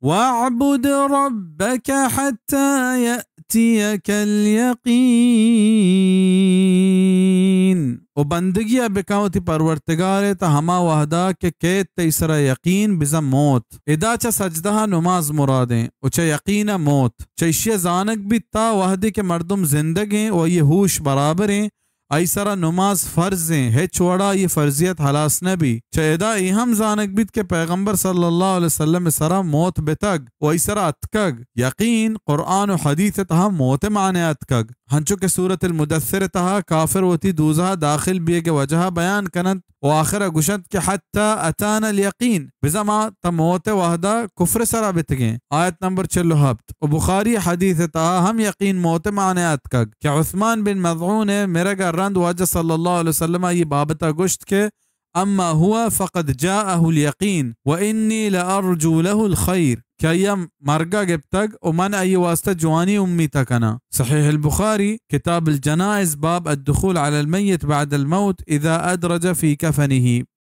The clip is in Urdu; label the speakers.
Speaker 1: واعبد ربك حتى يأتيك اليقين و بندگی بکاوتی پرورتگار تا ہما وحدہ کے کیت تیسرا یقین بزم موت ادا چا سجدہ نماز مرادیں و چا یقین موت چیشی زانک بھی تا وحدی کے مردم زندگیں و یہ ہوش برابریں ایسرا نماز فرض ہیں ہے چوڑا یہ فرضیت حلاس نبی چیدہ ایہم زانک بیت کے پیغمبر صلی اللہ علیہ وسلم سرا موت بتگ و ایسرا اتکگ یقین قرآن و حدیث تہا موت معنی اتکگ ہنچو کہ سورة المدثر تہا کافر ہوتی دوزہ داخل بیے کے وجہ بیان کنند و آخر گشت کے حتی اتانا الیقین بزما تا موت وحدہ کفر سرا بتگیں آیت نمبر 47 و بخاری حدیث تہا ہم یقین موت معنی اتکگ کہ عثمان بن مضعون مرگا رند واجہ صلی اللہ علیہ وسلم یہ بابتا گشت کے اما ہوا فقد جاءه اليقین وانی لارجو له الخیر کیا یہ مرگا گبتگ و من ای واسطہ جوانی امی تکنا صحیح البخاری کتاب الجنائز باب الدخول على الميت بعد الموت اذا ادرج في كفنه